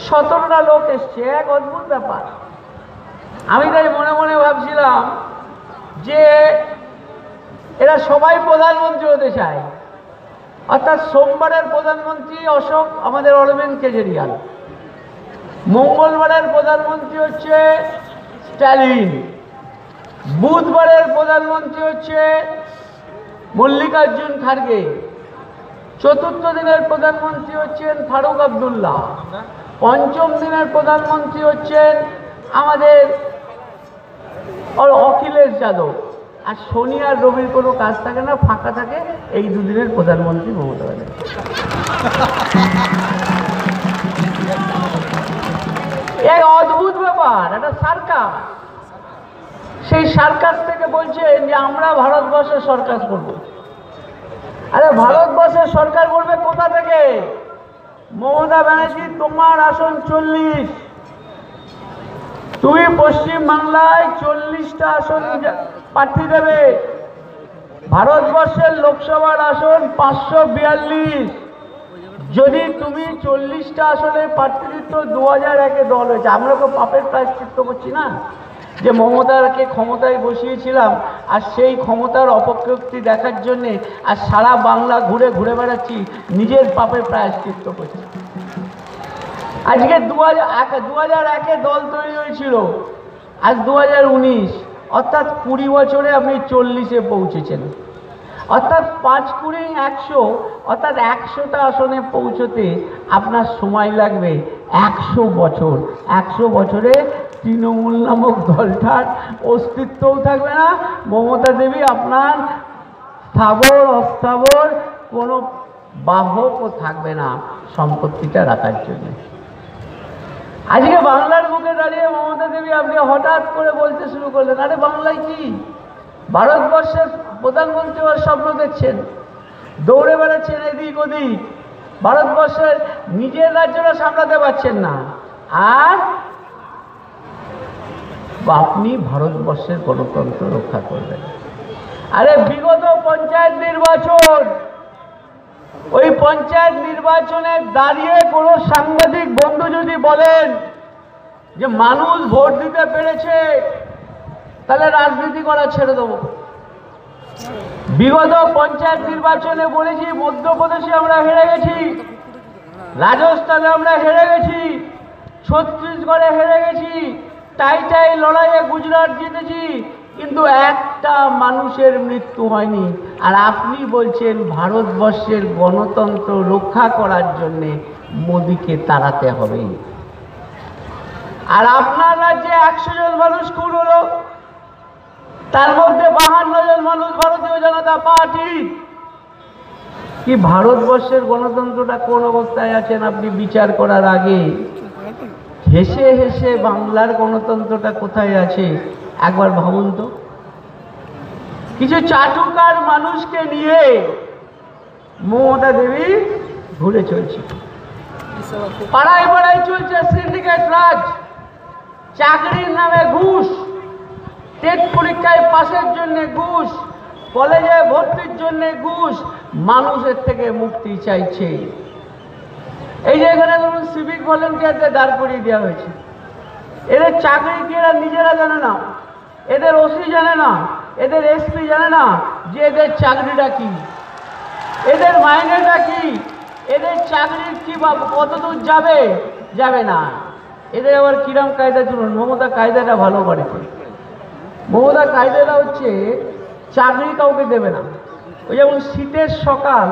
17টা লোক এসছে, এক অদ্ভুত ব্যাপার। আমি তাই মনে মনে ভাবছিলাম যে এরা সবাই প্রধানমন্ত্রী হতে চায়। অর্থাৎ সোমবারের প্রধানমন্ত্রী অশোক আমাদের অরবিন্দ কেজরিওয়াল, মঙ্গলবারের প্রধানমন্ত্রী হচ্ছে স্ট্যালিন, বুধবারের প্রধানমন্ত্রী হচ্ছে মল্লিকার্জুন খার্গে, চতুর্থ দিনের প্রধানমন্ত্রী হচ্ছেন ফারুক আবদুল্লাহ, পঞ্চম দিনের প্রধানমন্ত্রী হচ্ছেন আমাদের অখিলেশ যাদব, আর শনি আর রবির কোনো কাজ থাকে না, ফাঁকা থাকে এই দুদিনের প্রধানমন্ত্রী মমতা ব্যানার্জি। এক অদ্ভুত ব্যাপার, একটা সার্কাস। সেই সার্কাস থেকে বলছেন যে আমরা ভারতবর্ষের সরকার করব। আরে ভারতবর্ষের সরকার করবে কোথা থেকে? মমতা ব্যানার্জি, তোমার আসন 40, তুমি পশ্চিম বাংলায় 40টা আসন প্রার্থী দেবে। ভারতবর্ষের লোকসভার আসন 542। যদি তুমি 40টা আসনে প্রার্থী দিত, 2001-এ দল হয়েছে। আমরা তো পাপের প্রায়শ্চিত্ত করছি না, যে মমতাকে ক্ষমতায় বসিয়েছিলাম আর সেই ক্ষমতার অপকীর্তি দেখার জন্যে আর সারা বাংলা ঘুরে ঘুরে বেড়াচ্ছি, নিজের পাপের প্রায়শ্চিত্ত করছি। আজকে 2001-এ দল তৈরি হয়েছিল, আজ 2019, অর্থাৎ 20 বছরে আপনি 40-এ পৌঁছেছেন। অর্থাৎ 5×20=100, অর্থাৎ 100টা আসনে পৌঁছতে আপনার সময় লাগবে 100 বছর। 100 বছরে তৃণমূল নামক দলটার অস্তিত্বও থাকবে না। মমতা দেবী আপনার স্থাবর অস্থাবর কোনো বাহকও থাকবে না সম্পত্তিটা রাখার জন্য। আজকে বাংলার বুকে দাঁড়িয়ে মমতা দেবী আপনি হঠাৎ করে বলতে শুরু করলেন, আরে বাংলায় কি? ভারতবর্ষের প্রধানমন্ত্রী হওয়ার স্বপ্ন দেখছেন, দৌড়ে বেড়াচ্ছেন এদিক ওদিক, ভারতবর্ষের নিজের রাজ্যটা সামলাতে পারছেন না, আর আপনি ভারতবর্ষের গণতন্ত্র রক্ষা করবেন। আরে বিগত পঞ্চায়েত নির্বাচন, ওই পঞ্চায়েত নির্বাচনে দাঁড়িয়ে কোনো সাংবাদিক বন্ধু যদি বলেন যে মানুষ ভোট দিতে পেরেছে, তাহলে রাজনীতি করা ছেড়ে দেব। বিগত পঞ্চায়েত নির্বাচনে বলেছি মধ্যপ্রদেশে আমরা হেরে গেছি, রাজস্থানে আমরা হেরে গেছি, ছত্তিশগড়ে হেরে গেছি, টাই লড়াইয়ে গুজরাট জিতেছি, কিন্তু একটা মানুষের মৃত্যু হয়নি। আর আপনি বলছেন ভারতবর্ষের গণতন্ত্র রক্ষা করার জন্যে মোদিকে তাড়াতে হবে। আর আপনার রাজ্যে 100 জন মানুষ খুন হলো, তার মধ্যে 52 জন মানুষ ভারতীয় জনতা পার্টি। কি ভারতবর্ষের গণতন্ত্রটা কোন অবস্থায় আছেন আপনি বিচার করার আগে হেসে হেসে বাংলার গণতন্ত্রটা কোথায় আছে একবার ভাবুন তো। কিছু চাটুকার মানুষকে নিয়ে মমতা দেবী ঘুরে চলছে, পাড়ায় পাড়ায় চলছে সিন্ডিকেট রাজ, চাকরির নামে ঘুষ, টেট পরীক্ষায় পাশের জন্য ঘুষ, কলেজে ভর্তির জন্য ঘুষ, মানুষের থেকে মুক্তি চাইছে। এই যে এখানে ধরুন সিভিক ভলেন্টিয়ারদের দাঁড় করিয়ে দেওয়া হয়েছে, এদের চাকরি কি এরা নিজেরা জানে না, এদের ওসি জানে না, এদের এসপি জানে না যে এদের চাকরিটা কি, এদের মাইনেটা কি, এদের চাকরির কি কতদূর যাবে যাবে না। এদের আবার কিরম কায়দা চলুন, মমতা কায়দাটা ভালো করেছে। মমতা কায়দাটা হচ্ছে চাকরি কাউকে দেবে না। ওই যেমন শীতের সকাল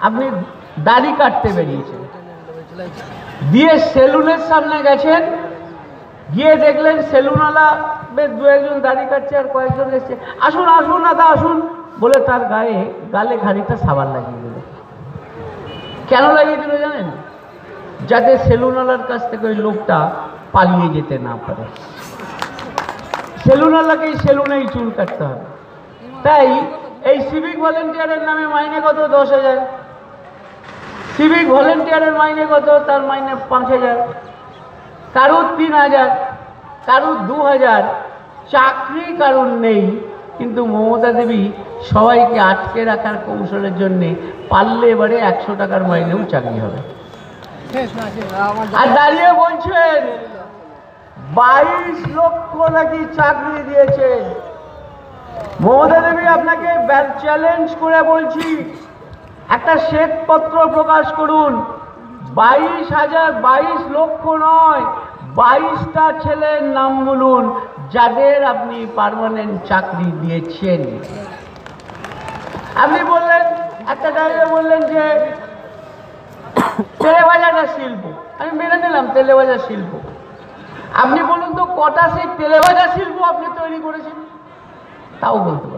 আপনি দাড়ি কাটতে বেরিয়েছেন, দিয়ে সেলুনের সামনে গেছেন, গিয়ে দেখলেন সেলুনওয়ালা বেশ 2-1 দাড়ি কাটছে আর কয়েকজন এসছে, আসুন আসুন দাদা আসুন বলে তার গালে খানিকটা সাবান লাগিয়ে দিল। কেন লাগিয়ে দিল জানেন? যাতে সেলুনওয়ালার কাছ থেকে ওই লোকটা পালিয়ে যেতে না পারে। সেলুনওয়ালাকেই সেলুনেই চুল কাটতে হবে। তাই এই সিভিক ভলেন্টিয়ারের নামে মাইনে কত? 10,000। সিভিক ভলেন্টিয়ারের মাইনে কত? তার মাইনে 5,000, কারুর 3,000, কারুর 2,000। চাকরি কারুর নেই, কিন্তু মমতা দেবী সবাইকে আটকে রাখার কৌশলের জন্যে পারলে এবারে 100 টাকার মাইনেও চাকরি হবে। আর দাঁড়িয়ে বলছেন 22 লক্ষ নাকি চাকরি দিয়েছেন। মমতা দেবী, আপনাকে চ্যালেঞ্জ করে বলছি, একটা শ্বেতপত্র প্রকাশ করুন। 22 লক্ষ নয়, 22টা ছেলের নাম বলুন যাদের আপনি পার্মানেন্ট চাকরি দিয়েছেন। আপনি বললেন, একটা টাইমে বললেন যে তেলেভাজাটা শিল্প, আমি মেনে নিলাম তেলেভাজা শিল্প। আপনি বলুন তো কটা সেই তেলেভাজা শিল্প আপনি তৈরি করেছেন, তাও বলতে পারেন।